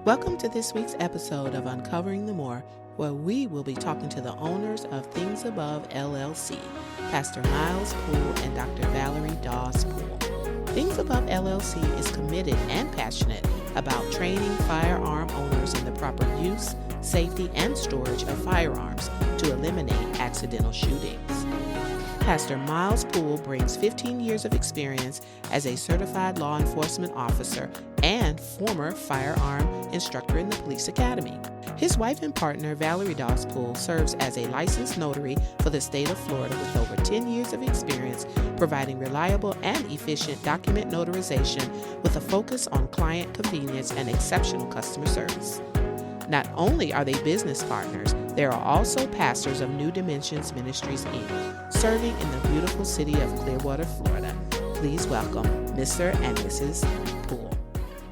Welcome to this week's episode of Uncovering the More, where we will be talking to the owners of Thingz Above LLC, Pastor Miles Poole and Dr. Valerie Dawes Poole. Thingz Above LLC is committed and passionate about training firearm owners in the proper use, safety, and storage of firearms to eliminate accidental shootings. Pastor Miles Poole brings 15 years of experience as a certified law enforcement officer and former firearm instructor in the police academy. His wife and partner, Valerie Dawes Poole, serves as a licensed notary for the state of Florida with over 10 years of experience providing reliable and efficient document notarization with a focus on client convenience and exceptional customer service. Not only are they business partners, they are also pastors of New Dimensions Ministries, Inc., serving in the beautiful city of Clearwater, Florida. Please welcome Mr. and Mrs. Poole.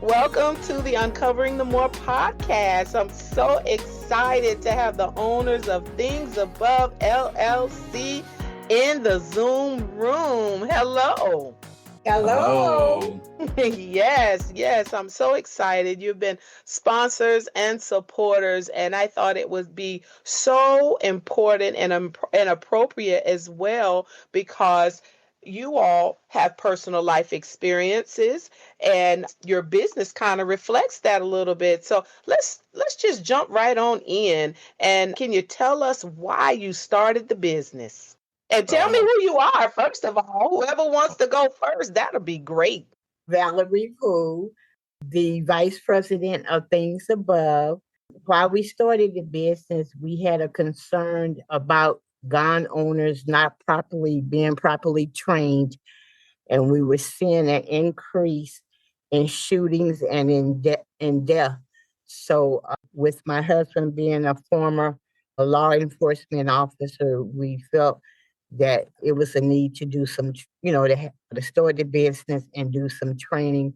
Welcome to the Uncovering the More podcast. I'm so excited to have the owners of Thingz Above LLC in the Zoom room. Hello. Hello. Yes, I'm so excited. You've been sponsors and supporters, and I thought it would be so important and appropriate as well because you all have personal life experiences and your business kind of reflects that a little bit. So let's just jump right on in. And can you tell us why you started the business? And tell me who you are, first of all. Whoever wants to go first, that'll be great. Valerie Poole, the vice president of Thingz Above. While we started the business, we had a concern about gun owners not being properly trained. And we were seeing an increase in shootings and in death. So with my husband being a former law enforcement officer, we felt that it was a need to do some, to start the business and do some training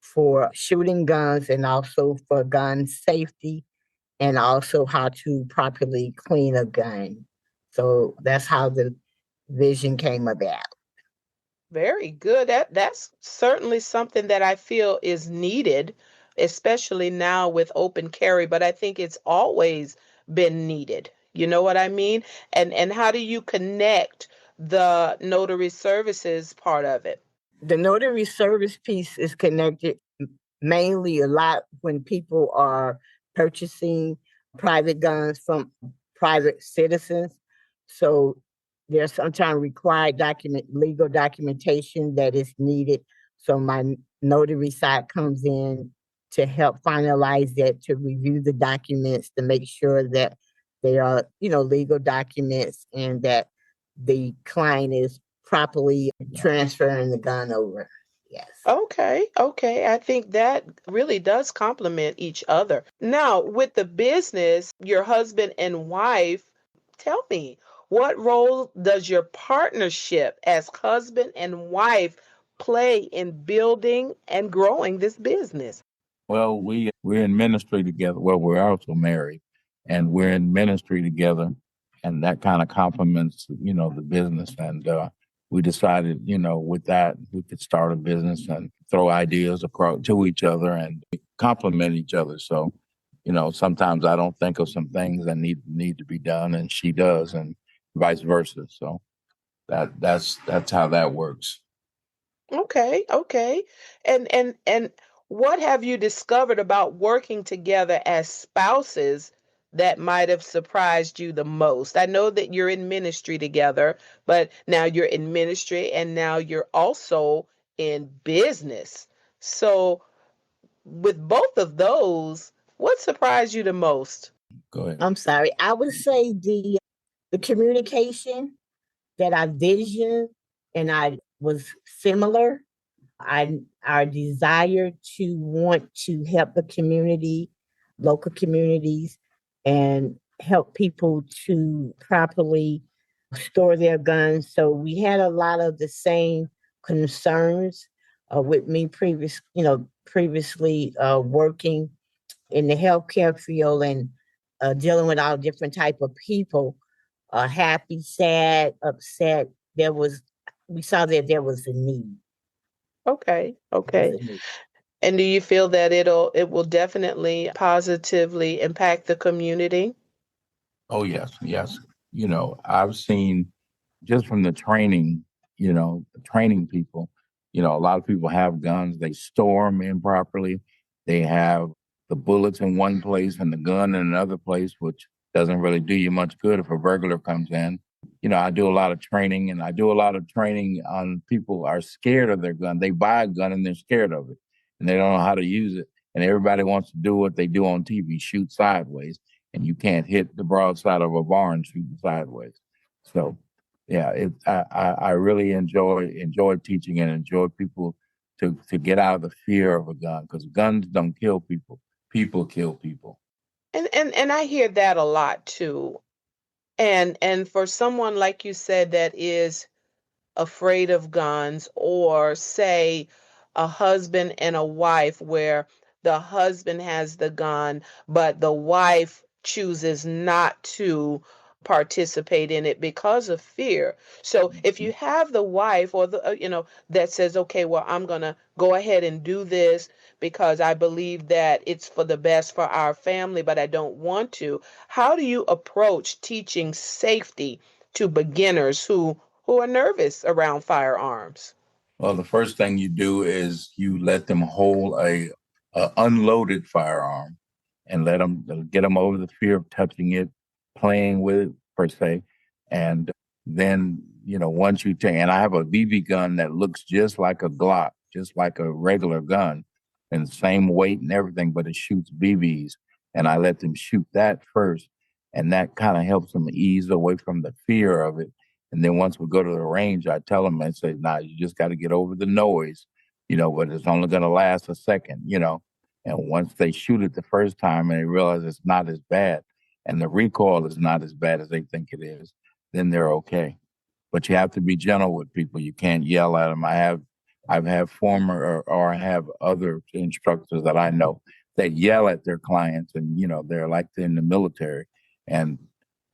for shooting guns and also for gun safety and also how to properly clean a gun. So that's how the vision came about. Very good. That's certainly something that I feel is needed, especially now with open carry, but I think it's always been needed. You know what I mean? And how do you connect the notary services part of it? The notary service piece is connected mainly a lot when people are purchasing private guns from private citizens. So there's sometimes required legal documentation that is needed. So my notary side comes in to help finalize that, to review the documents, to make sure that they are, legal documents and that the client is properly transferring the gun over. Yes. Okay. I think that really does complement each other. Now, with the business, your husband and wife, tell me, what role does your partnership as husband and wife play in building and growing this business? Well, we're in ministry together. Well, we're also married, and we're in ministry together, and that kind of complements, the business. And we decided, with that, we could start a business and throw ideas across to each other and complement each other. So, sometimes I don't think of some things that need to be done, and she does, and vice versa. So that's how that works. Okay. And what have you discovered about working together as spouses that might have surprised you the most? I know that you're in ministry together, but now you're in ministry and now you're also in business. So with both of those, what surprised you the most? Go ahead. I'm sorry. I would say the communication, that our vision and I was similar. Our desire to want to help the community, local communities, and help people to properly store their guns. So we had a lot of the same concerns with me previously working in the healthcare field and dealing with all different type of people, happy, sad, upset. We saw that there was a need. Okay. And do you feel that it will definitely positively impact the community? Oh, yes, yes. I've seen just from the training, the training people, a lot of people have guns, they store them improperly. They have the bullets in one place and the gun in another place, which doesn't really do you much good if a burglar comes in. I do a lot of training, and I do a lot of training on people are scared of their gun. They buy a gun and they're scared of it and they don't know how to use it. And everybody wants to do what they do on TV, shoot sideways, and you can't hit the broadside of a barn shooting sideways. So yeah, I really enjoy teaching and enjoy people to get out of the fear of a gun, because guns don't kill people. People kill people. And I hear that a lot too. And for someone like you said that is afraid of guns, or say a husband and a wife where the husband has the gun, but the wife chooses not to participate in it because of fear. So if you have the wife or the that says, okay, well, I'm going to go ahead and do this because I believe that it's for the best for our family, but I don't want to. How do you approach teaching safety to beginners who are nervous around firearms? Well, the first thing you do is you let them hold a unloaded firearm and let them get them over the fear of touching it, playing with it per se, and then once you take, and I have a BB gun that looks just like a Glock, just like a regular gun, and same weight and everything, but it shoots BBs, and I let them shoot that first, and that kind of helps them ease away from the fear of it. And then once we go to the range, I tell them and say, "Nah, you just got to get over the noise, but it's only going to last a second. And once they shoot it the first time and they realize it's not as bad and the recoil is not as bad as they think it is, then they're okay. But you have to be gentle with people. You can't yell at them. I've had former or I have other instructors that I know that yell at their clients, and they're like they're in the military, and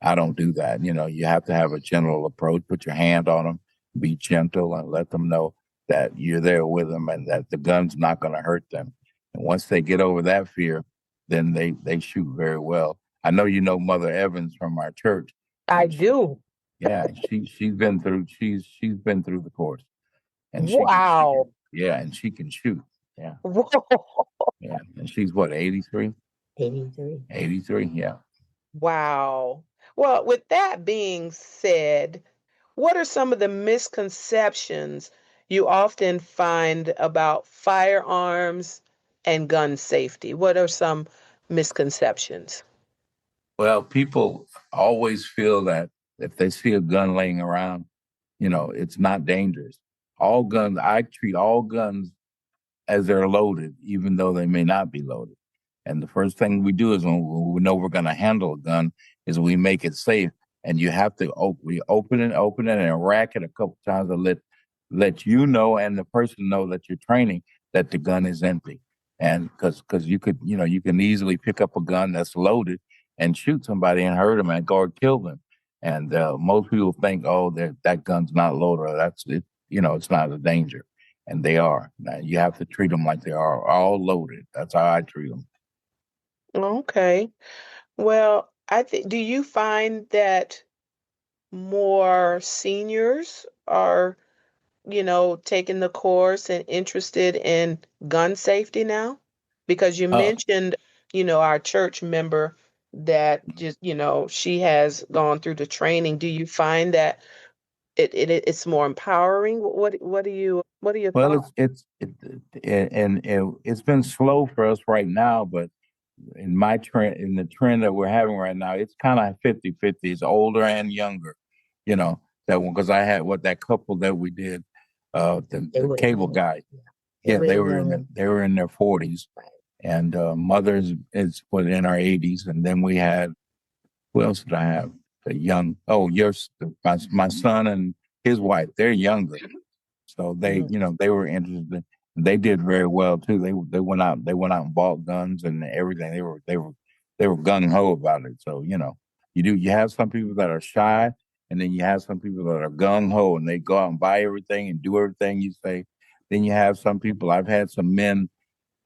I don't do that. You have to have a gentle approach. Put your hand on them, be gentle, and let them know that you're there with them and that the gun's not going to hurt them. And once they get over that fear, then they shoot very well. I know Mother Evans from our church, I and do. yeah, she's been through the course, and Wow. yeah, and she can shoot. Yeah, Whoa. yeah, and she's what, 83? 83. 83, yeah. Wow. Well, with that being said, what are some of the misconceptions you often find about firearms and gun safety? What are some misconceptions? Well, people always feel that if they see a gun laying around, it's not dangerous. I treat all guns as they're loaded, even though they may not be loaded. And the first thing we do is when we know we're going to handle a gun is we make it safe. And you have to we open it, and rack it a couple times to let you know and the person know that you're training that the gun is empty. And because you can easily pick up a gun that's loaded and shoot somebody and hurt them and or kill them. And most people think, oh, that gun's not loaded. Or that's it. It's not a danger, and they are. Now, you have to treat them like they are all loaded. That's how I treat them. Okay. Well, I think, do you find that more seniors are, taking the course and interested in gun safety now? Because you Uh, mentioned, our church member that just, she has gone through the training. Do you find that it's more empowering? What are your well, thoughts? it's been slow for us right now, but in the trend that we're having right now, it's kind of 50-50. It's older and younger, that one, because I had that couple that we did, the cable guy. Yeah, they were in their 40s, and mother's is was in our 80s, and then we had, who else did I have? The young, oh, my son and his wife, they're younger. So they were interested. They did very well too. They went out and bought guns and everything. They were gung ho about it. So you have some people that are shy, and then you have some people that are gung ho and they go out and buy everything and do everything you say. Then you have some people. I've had some men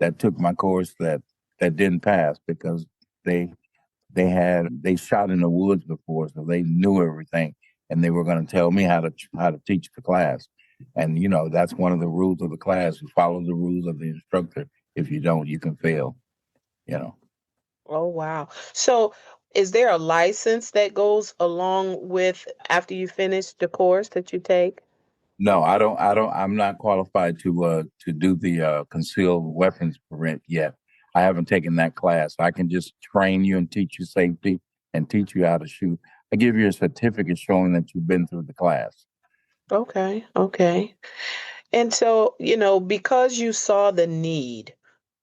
that took my course that didn't pass because they they shot in the woods before, so they knew everything, and they were going to tell me how to teach the class. And that's one of the rules of the class: you follow the rules of the instructor. If you don't, you can fail. You know. Oh, wow. So, is there a license that goes along with after you finish the course that you take? No, I don't. I don't. I'm not qualified to do the concealed weapons permit yet. I haven't taken that class. I can just train you and teach you safety and teach you how to shoot. I give you a certificate showing that you've been through the class. Okay, okay. And so, because you saw the need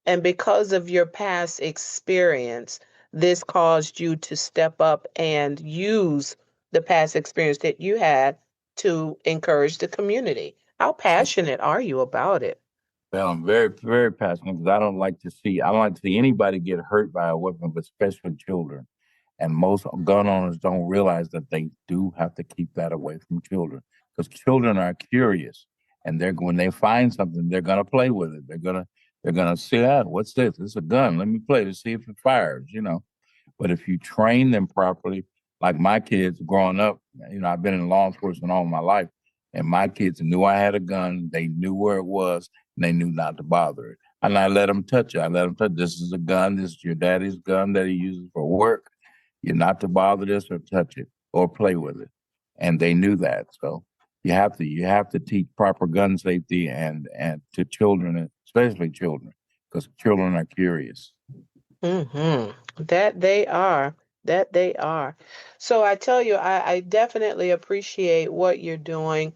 and because of your past experience, this caused you to step up and use the past experience that you had to encourage the community. How That's passionate are you about it? Well, I'm very, very passionate because I don't like to see anybody get hurt by a weapon, but especially children. And most gun owners don't realize that they do have to keep that away from children because children are curious, and when they find something, they're gonna play with it. They're gonna see, what's this? It's a gun. Let me play to see if it fires. But if you train them properly, like my kids growing up, I've been in law enforcement all my life, and my kids knew I had a gun. They knew where it was, and they knew not to bother it. And I let them touch it. I let them touch. This is a gun. This is your daddy's gun that he uses for work. You're not to bother this or touch it or play with it. And they knew that. So you have to teach proper gun safety and to children, especially children, because children are curious. That they are. That they are. So I tell you, I definitely appreciate what you're doing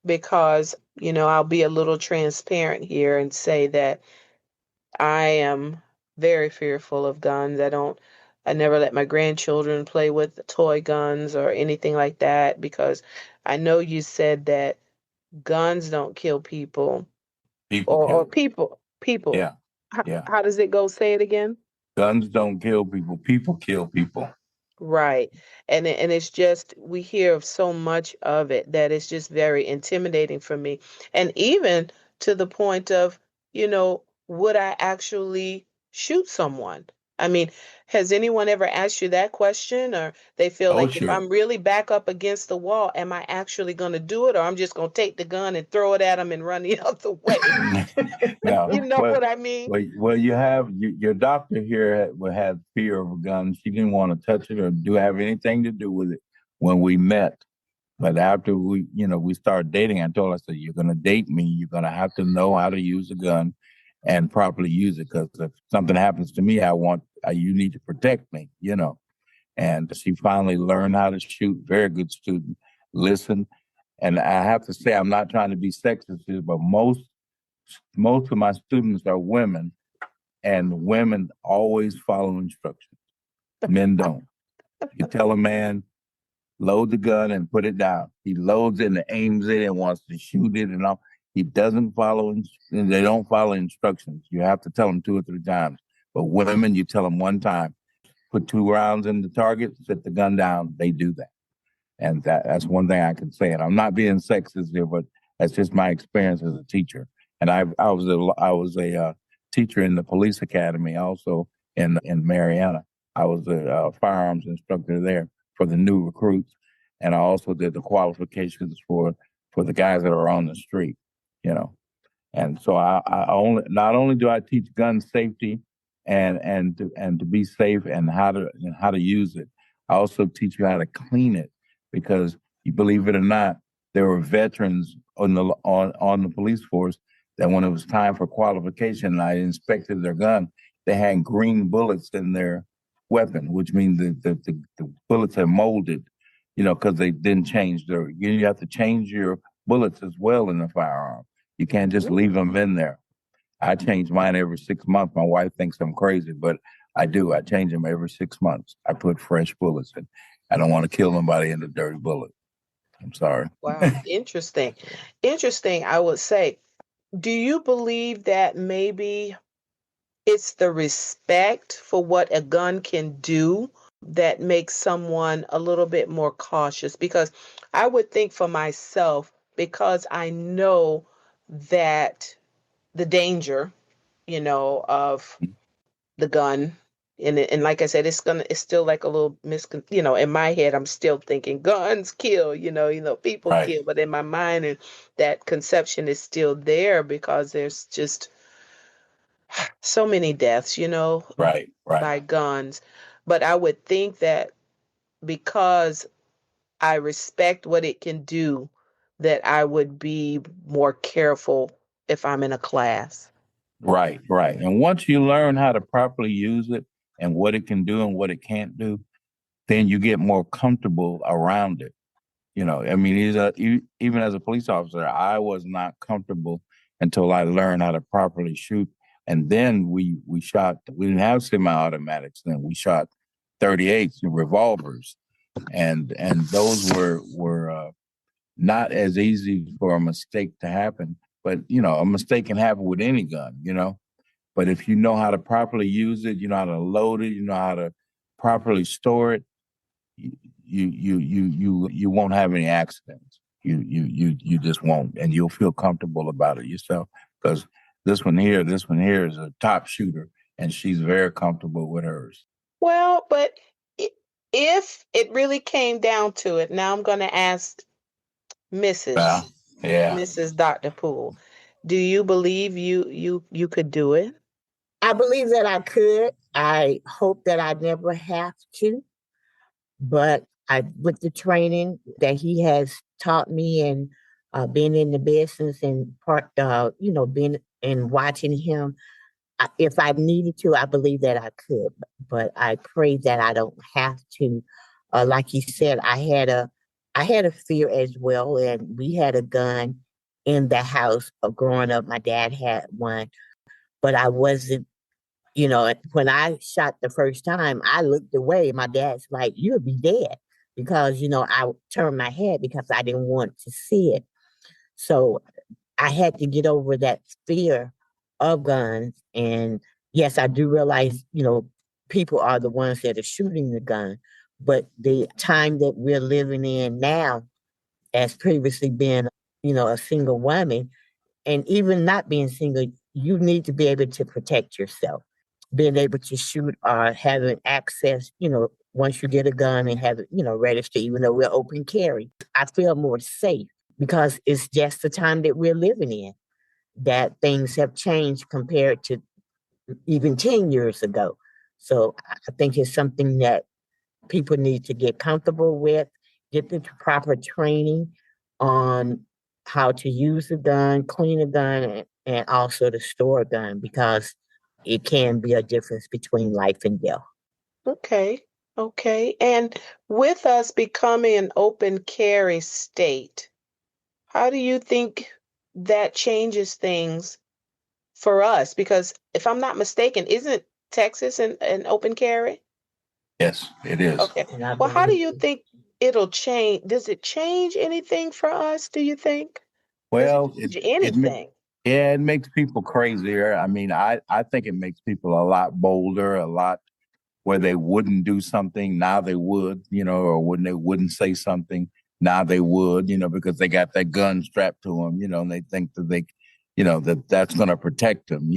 because, I'll be a little transparent here and say that I am very fearful of guns. I never let my grandchildren play with toy guns or anything like that because I know you said that guns don't kill people People or kill. people. Yeah, yeah. How does it go? Say it again. Guns don't kill people. People kill people. Right. And it's just we hear of so much of it that it's just very intimidating for me. And even to the point of, would I actually shoot someone? I mean, has anyone ever asked you that question or they feel Oh, like if sure. I'm really back up against the wall, am I actually going to do it or I'm just going to take the gun and throw it at them and run the other way? No, You know what I mean? well, your doctor here had fear of a gun. She didn't want to touch it or do have anything to do with it when we met. But after we started dating, I told her, I said, you're going to date me. You're going to have to know how to use a gun and properly use it because if something happens to me, you need to protect me. And she finally learned how to shoot. Very good student. Listen, and I have to say, I'm not trying to be sexist, but most of my students are women, and women always follow instructions. Men don't. You tell a man, load the gun and put it down. He loads it and aims it and wants to shoot it and all. He doesn't and they don't follow instructions. You have to tell them 2 or 3 times. But women, you tell them one time, put 2 rounds in the target, set the gun down. They do that. And that's one thing I can say. And I'm not being sexist here, but that's just my experience as a teacher. And I was a teacher in the police academy, also in Marietta. I was a firearms instructor there for the new recruits, and I also did the qualifications for the guys that are on the street. You know, and so I only not only do I teach gun safety and to be safe and how to use it, I also teach you how to clean it because you believe it or not, there were veterans on the police force that when it was time for qualification, and I inspected their gun, they had green bullets in their weapon, which means the bullets had molded, because they didn't change you have to change your bullets as well in the firearm. You can't just leave them in there. I change mine every 6 months. My wife thinks I'm crazy, but I do. I change them every 6 months. I put fresh bullets in. I don't want to kill nobody in the dirty bullet. I'm sorry. Wow, interesting. Interesting, I would say. Do you believe that maybe it's the respect for what a gun can do that makes someone a little bit more cautious? Because I would think for myself, because I know that the danger, of the gun. And like I said, it's still like a little in my head, I'm still thinking guns kill, people Right, kill, but in my mind, and that conception is still there because there's just so many deaths, right. by guns. But I would think that because I respect what it can do, that I would be more careful if I'm in a class. Right. And once you learn how to properly use it and what it can do and what it can't do, then you get more comfortable around it. I mean, even as a police officer, I was not comfortable until I learned how to properly shoot. And then we shot. We didn't have semi-automatics then. We shot 38s and revolvers, and those were not as easy for a mistake to happen. But a mistake can happen with any gun. But if you know how to properly use it, you know how to load it, you know how to properly store it, you won't have any accidents. You just won't, and you'll feel comfortable about it yourself. Because this one here is a top shooter, and she's very comfortable with hers. Well, but if it really came down to it, now I'm going to ask Yeah, Mrs. yeah. Mrs. Dr. Poole, do you believe you could do it? I believe that I could. I hope that I never have to, but with the training that he has taught me and being in the business and being and watching him, if I needed to, I believe that I could, but I pray that I don't have to. Like you said, I had a fear as well, and we had a gun in the house of growing up. My dad had one, but I wasn't. When I shot the first time, I looked away. My dad's like, "You'll be dead," because I turned my head because I didn't want to see it. So I had to get over that fear of guns. And yes, I do realize, people are the ones that are shooting the gun. But the time that we're living in now, as previously being, a single woman, and even not being single, you need to be able to protect yourself. Being able to shoot or having access, once you get a gun and have it, registered, even though we're open carry, I feel more safe because it's just the time that we're living in that things have changed compared to even 10 years ago. So I think it's something that people need to get comfortable with, get the proper training on how to use a gun, clean a gun, and also to store a gun because it can be a difference between life and death. Okay. Okay. And with us becoming an open carry state, how do you think that changes things for us? Because if I'm not mistaken, isn't Texas an open carry? Yes, it is. Okay. And I Well, how do believe you think it'll change? Does it change anything for us, do you think? Does it Well, change anything? yeah, it makes people crazier. I mean, I think it makes people a lot bolder, a lot where they wouldn't do something, now they would, or when they wouldn't say something, now they would, because they got that gun strapped to them, and they think that that's going to protect them.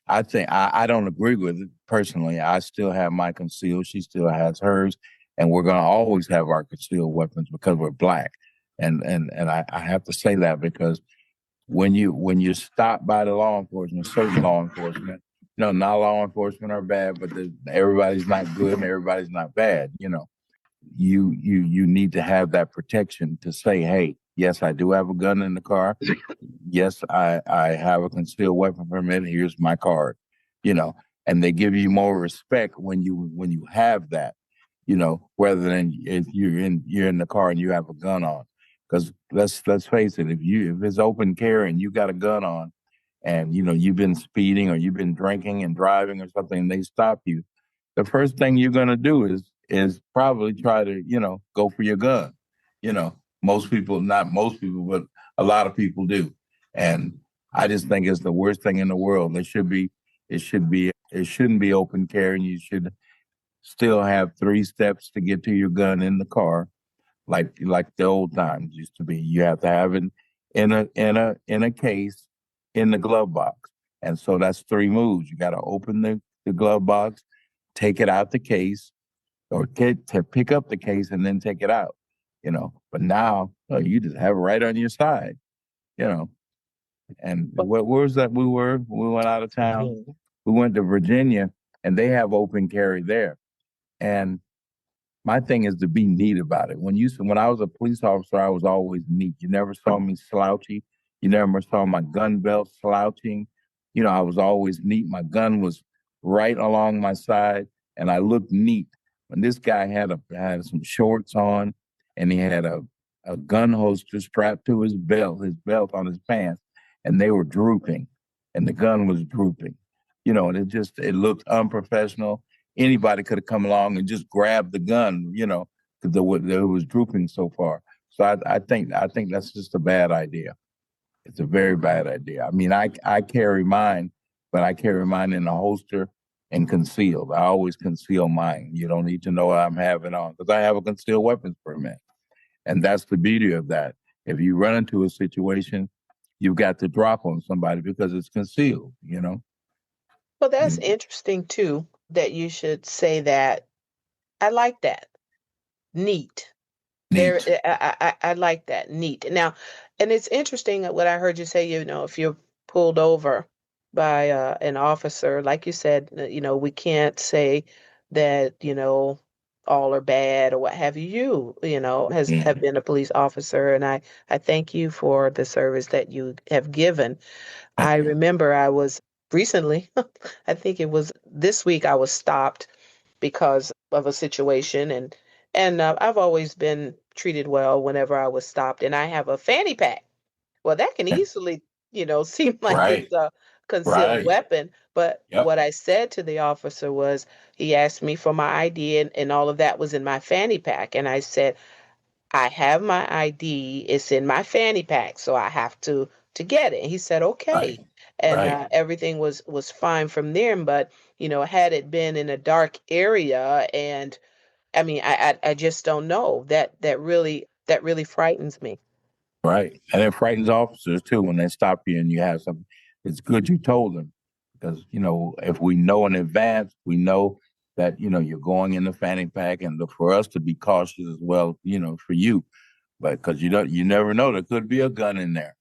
I don't agree with it personally. I still have my concealed. She still has hers, and we're going to always have our concealed weapons because we're black. And I have to say that because when you stop by the law enforcement, certain law enforcement, not law enforcement are bad, but everybody's not good and everybody's not bad. You need to have that protection to say, hey, yes, I do have a gun in the car. Yes, I have a concealed weapon permit. Here's my card. You know, and they give you more respect when you have that. Rather than if you're in the car and you have a gun on. Because let's face it, if it's open carry and you got a gun on, and you've been speeding or you've been drinking and driving or something, and they stop you, the first thing you're gonna do is probably try to go for your gun. Most people, not most people, but a lot of people do, and I just think it's the worst thing in the world. It shouldn't be open carry. And you should still have 3 steps to get to your gun in the car, like the old times used to be. You have to have it in a case in the glove box. And so that's three moves. You got to open the glove box, take it out the case, or to pick up the case and then take it out, But now you just have it right on your side, you know. And where was that we were? We went out of town. Virginia. We went to Virginia, and they have open carry there. And my thing is to be neat about it. When I was a police officer, I was always neat. You never saw me slouchy. You never saw my gun belt slouching. I was always neat. My gun was right along my side, and I looked neat. When this guy had some shorts on, and he had a gun holster strapped to his belt on his pants, and they were drooping, and the gun was drooping. And it looked unprofessional. Anybody could have come along and just grabbed the gun, because it was drooping so far. So I think that's just a bad idea. It's a very bad idea. I mean, I carry mine, but I carry mine in a holster and concealed. I always conceal mine. You don't need to know what I'm having on because I have a concealed weapons permit. And that's the beauty of that. If you run into a situation, you've got to drop on somebody because it's concealed. Well, that's Mm. interesting too, that you should say that. I like that. Neat. Very, Neat. I like that. Neat. Now, and it's interesting what I heard you say, if you're pulled over by an officer, like you said, we can't say that, all are bad or what have you. Have Mm. been a police officer, and I thank you for the service that you have given. I Thank you. remember I was recently, I think it was this week, I was stopped because of a situation, and I've always been treated well whenever I was stopped, and I have a fanny pack. Well, that can easily, seem like Right. it's a concealed Right. weapon, but Yep. what I said to the officer was, he asked me for my ID, and all of that was in my fanny pack, and I said, I have my ID. It's in my fanny pack, so I have to get it. And he said, Right. okay. And Right. everything was fine from there. But had it been in a dark area, and I mean, I just don't know. That really frightens me. Right. And it frightens officers too when they stop you and you have something. It's good you told them because, if we know in advance, we know that, you're going in the fanny pack and for us to be cautious as well, for you. But because you never know, there could be a gun in there.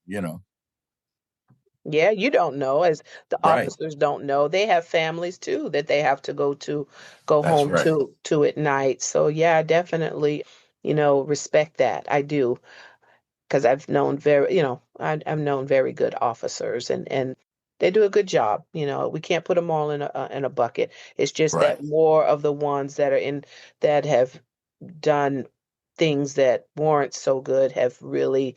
Yeah, you don't know, as the Right. officers don't know. They have families too that they have to go That's home right. to at night. So yeah, I definitely, respect that. I do. Because I've known very good officers, and they do a good job. We can't put them all in a bucket. It's just Right. that more of the ones that have done things that weren't so good have really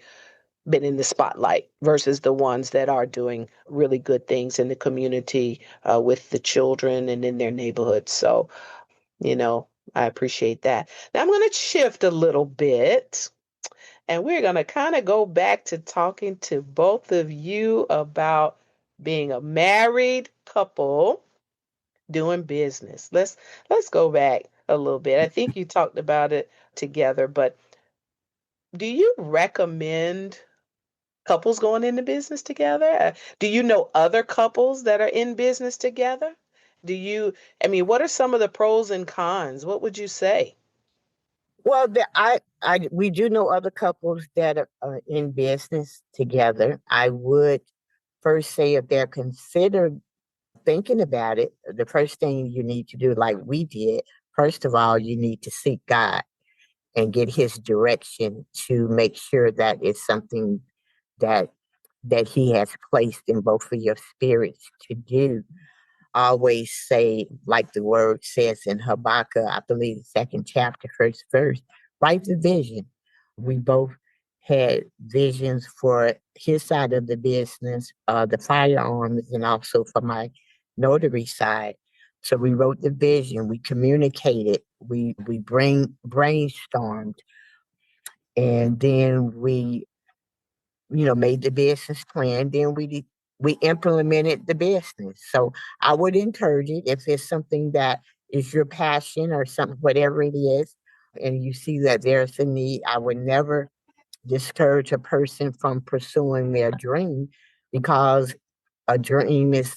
been in the spotlight versus the ones that are doing really good things in the community, with the children and in their neighborhoods. So, you know, I appreciate that. Now I'm going to shift a little bit, and we're going to kind of go back to talking to both of you about being a married couple doing business. Let's go back a little bit. I think you talked about it together, but do you recommend couples going into business together? Do you know other couples that are in business together? I mean, what are some of the pros and cons? What would you say? Well, we do know other couples that are in business together. I would first say if they're considered thinking about it, the first thing you need to do, like we did, first of all, you need to seek God and get His direction to make sure that it's something that He has placed in both of your spirits to do. Always say, like the word says in Habakkuk, I believe the second chapter, first verse, write the vision. We both had visions for his side of the business, the firearms, and also for my notary side. So we wrote the vision, we communicated, we brainstormed, and then we made the business plan. Then we implemented the business. So I would encourage it if it's something that is your passion or something, whatever it is, and you see that there's a need. I would never discourage a person from pursuing their dream because a dream is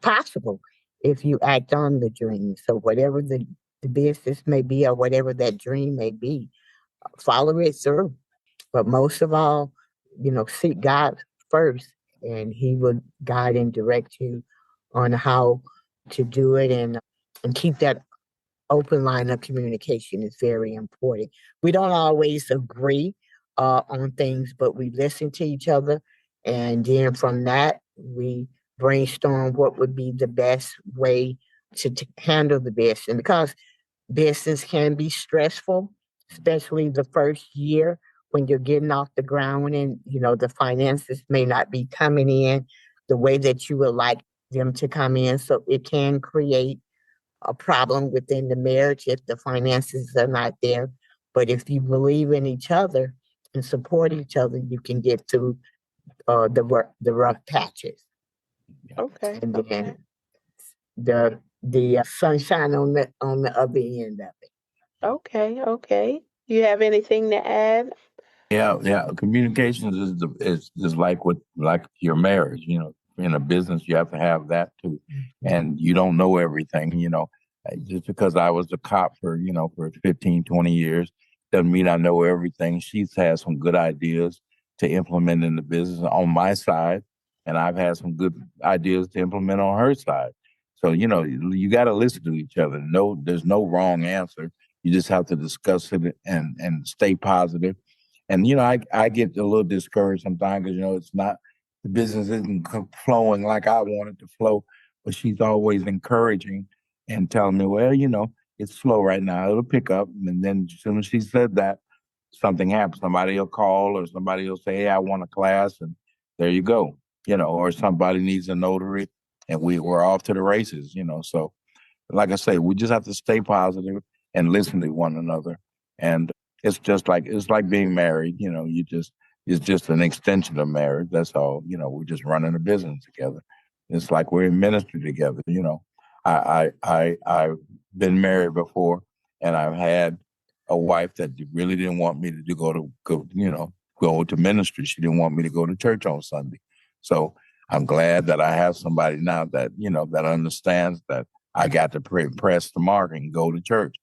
possible if you act on the dream. So whatever the business may be or whatever that dream may be, follow it through. But most of all, seek God first, and He will guide and direct you on how to do it, and keep that open line of communication is very important. We don't always agree on things, but we listen to each other, and then from that we brainstorm what would be the best way to handle the business. Because business can be stressful, especially the first year when you're getting off the ground, and the finances may not be coming in the way that you would like them to come in. So it can create a problem within the marriage if the finances are not there. But if you believe in each other and support each other, you can get through the rough patches. Okay. And Okay. then the sunshine on the other end of it. Okay. Okay. You have anything to add? Yeah, yeah. Communications is just like your marriage. In a business, you have to have that too, and you don't know everything. Just because I was a cop for 15, 20 years doesn't mean I know everything. She's had some good ideas to implement in the business on my side, and I've had some good ideas to implement on her side. So you got to listen to each other. No, there's no wrong answer. You just have to discuss it and stay positive. And I get a little discouraged sometimes because it's not the business isn't flowing like I want it to flow. But she's always encouraging and telling me, well, it's slow right now. It'll pick up. And then as soon as she said that, something happens. Somebody will call or somebody will say, hey, I want a class, and there you go. Or somebody needs a notary, and we're off to the races. So like I say, we just have to stay positive and listen to one another. And it's like being married. It's just an extension of marriage. That's all. We're just running a business together. It's like we're in ministry together. I've been married before, and I've had a wife that really didn't want me to go to ministry. She didn't want me to go to church on Sunday. So I'm glad that I have somebody now that understands that I got to press the mark and go to church.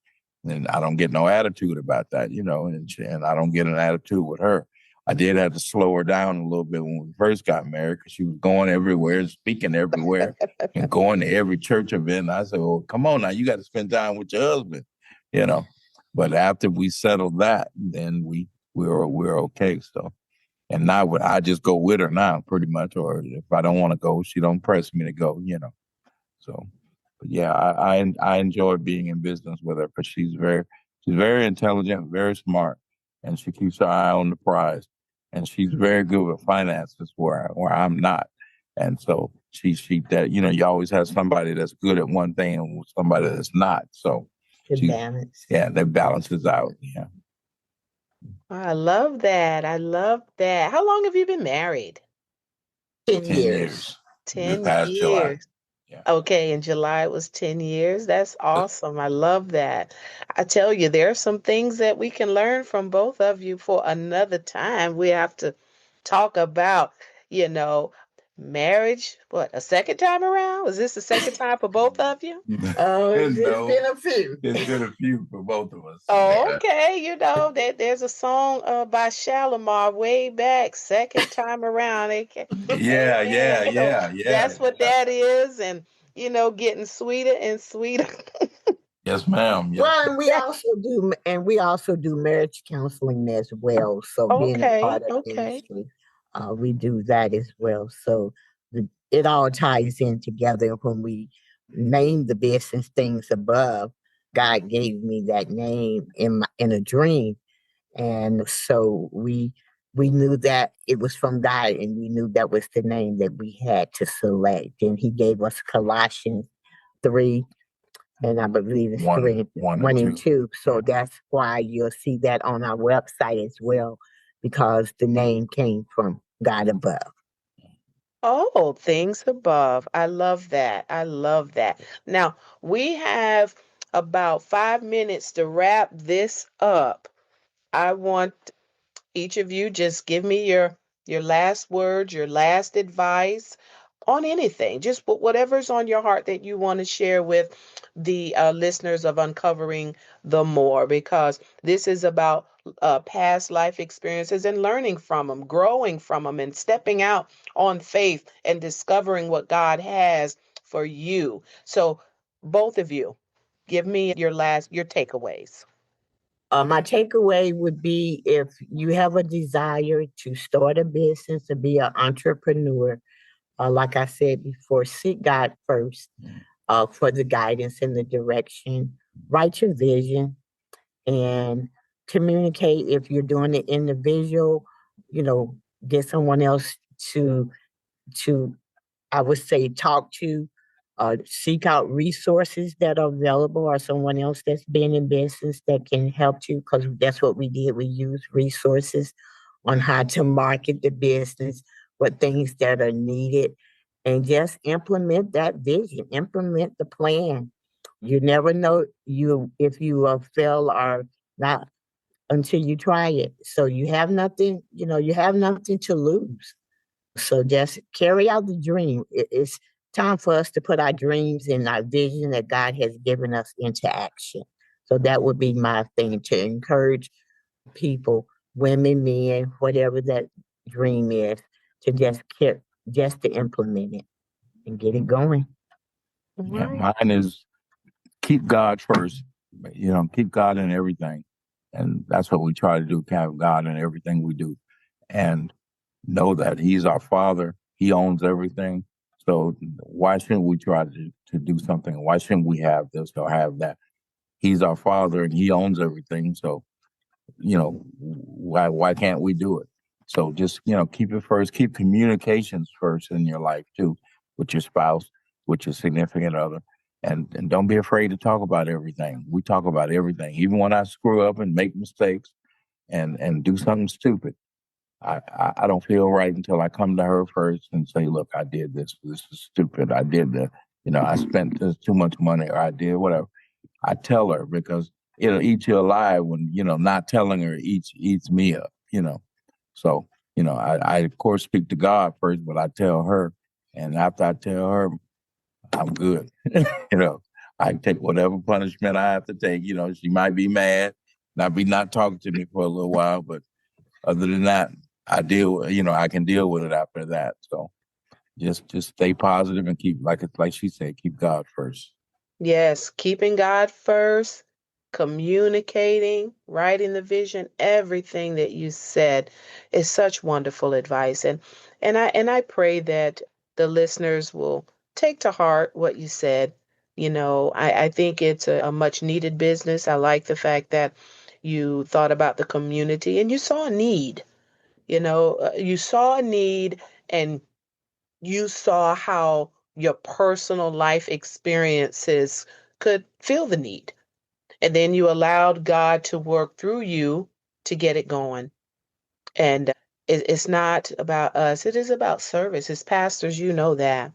And I don't get no attitude about that, and I don't get an attitude with her. I did have to slow her down a little bit when we first got married because she was going everywhere, speaking everywhere, and going to every church event. I said, well, come on now, you got to spend time with your husband, you know. But after we settled that, then we're okay. So, and now I just go with her now, pretty much. Or if I don't want to go, she don't press me to go. So, but yeah, I enjoy being in business with her because she's very intelligent, very smart, and she keeps her eye on the prize. And she's very good with finances where I'm not. And so she that you always have somebody that's good at one thing and somebody that's not. So The balance. yeah, that balances out. Yeah. I love that. I love that. How long have you been married? 10 10 years. years. This 10 past July. years. Yeah. Okay, in July it was 10 years. That's awesome. I love that. I tell you, there are some things that we can learn from both of you for another time. We have to talk about, you know, marriage. What, a second time around? Was this the second time for both of you? Oh, it's No, been a few. it's been a few for both of us. Oh, okay. There's a song by Shalimar way back, second time around. Yeah, yeah, Amen. So yeah, yeah. that's what that is. And, getting sweeter and sweeter. Yes, ma'am. Yes. Well, and we also do marriage counseling as well. So being a Okay, part of okay. ministry, we do that as well. So it all ties in together. When we named the business Things Above, God gave me that name in a dream, and so we knew that it was from God, and we knew that was the name that we had to select. And He gave us Colossians 3, and I believe it's One, 3, one 1 and and two. 2. So that's why you'll see that on our website as well, because the name came from God above. Oh, things above. I love that. I love that. Now, we have about 5 minutes to wrap this up. I want each of you just give me your last words, your last advice on anything. Just whatever's on your heart that you want to share with the listeners of Uncovering the More, because this is about past life experiences and learning from them, growing from them, and stepping out on faith and discovering what God has for you. So, both of you, give me your takeaways. My takeaway would be if you have a desire to start a business, to be an entrepreneur, like I said before, seek God first for the guidance and the direction. Write your vision and communicate. If you're doing it individual, get someone else to I would say talk to, seek out resources that are available or someone else that's been in business that can help you, because that's what we did. We used resources on how to market the business, what things that are needed, and just implement that vision, implement the plan. You never know if you fail or not until you try it. So you have nothing to lose. So just carry out the dream. It's time for us to put our dreams and our vision that God has given us into action. So that would be my thing, to encourage people, women, men, whatever that dream is, to just to implement it and get it going. Yeah, Right. mine is keep God first. Keep God in everything, and that's what we try to do. Have God in everything we do, and know that He's our Father. He owns everything. So why shouldn't we try to do something? Why shouldn't we have this or have that? He's our Father, and He owns everything. So why can't we do it? So just keep it first. Keep communications first in your life too, with your spouse, with your significant other, and don't be afraid to talk about everything. We talk about everything, even when I screw up and make mistakes and do something stupid. I don't feel right until I come to her first and say, look, I did this. This is stupid. I did that. I spent this too much money, or I did whatever. I tell her, because it'll eat you alive when, not telling her eats me up. So, I of course speak to God first, but I tell her. And after I tell her, I'm good. I take whatever punishment I have to take. She might be mad, not talking to me for a little while, but other than that, I can deal with it after that. So just stay positive and keep, like she said, keep God first. Yes, keeping God first, communicating, writing the vision, everything that you said is such wonderful advice. And I pray that the listeners will take to heart what you said. I think it's a much needed business. I like the fact that you thought about the community and you saw a need. You saw a need, and you saw how your personal life experiences could fill the need. And then you allowed God to work through you to get it going. And it's not about us, it is about service. As pastors, you know that.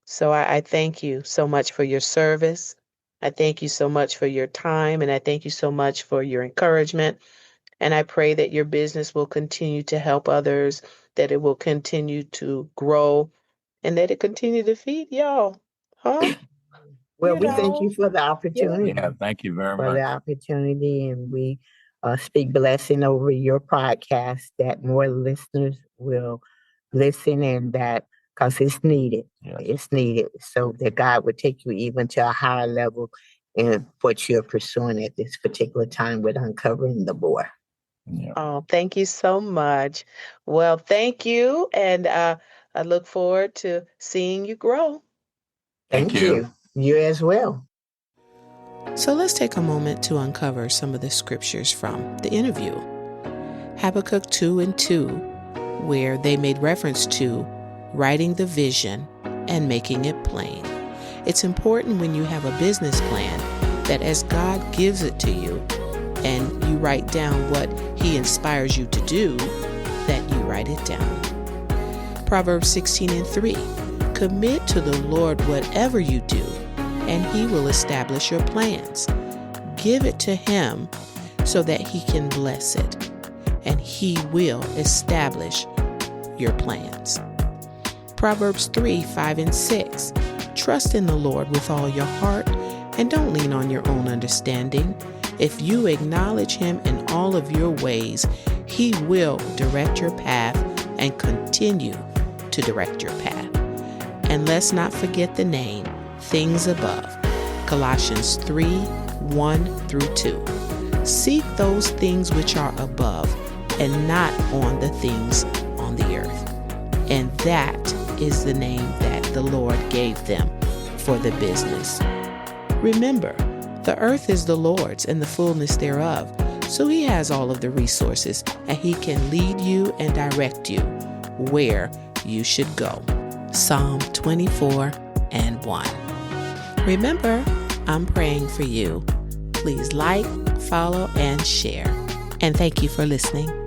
So I thank you so much for your service. I thank you so much for your time. And I thank you so much for your encouragement. And I pray that your business will continue to help others, that it will continue to grow, and let it continue to feed y'all. Huh? Well, we thank you for the Yeah. opportunity. Yeah, thank you very For the much. opportunity, and we speak blessing over your podcast, that more listeners will listen, and that because it's needed. Yes. It's needed, so that God would take you even to a higher level in what you're pursuing at this particular time with Uncovering the More. Yeah. Oh, thank you so much. Well, thank you. And I look forward to seeing you grow. Thank you. You as well. So let's take a moment to uncover some of the scriptures from the interview. Habakkuk 2:2, where they made reference to writing the vision and making it plain. It's important when you have a business plan that as God gives it to you and you write down what He inspires you to do, that you write it down. Proverbs 16:3, commit to the Lord whatever you do, and He will establish your plans. Give it to Him so that He can bless it, and He will establish your plans. Proverbs 3, 5, and 6. Trust in the Lord with all your heart and don't lean on your own understanding. If you acknowledge him in all of your ways, he will direct your path and continue to direct your path. And let's not forget the name, Thingz Above, Colossians 3, 1 through 2. Seek those things which are above and not on the things on the earth. And that is the name that the Lord gave them for the business. Remember, the earth is the Lord's and the fullness thereof, so he has all of the resources and he can lead you and direct you where you should go. Psalm 24 and 1. Remember, I'm praying for you. Please like, follow, and share. And thank you for listening.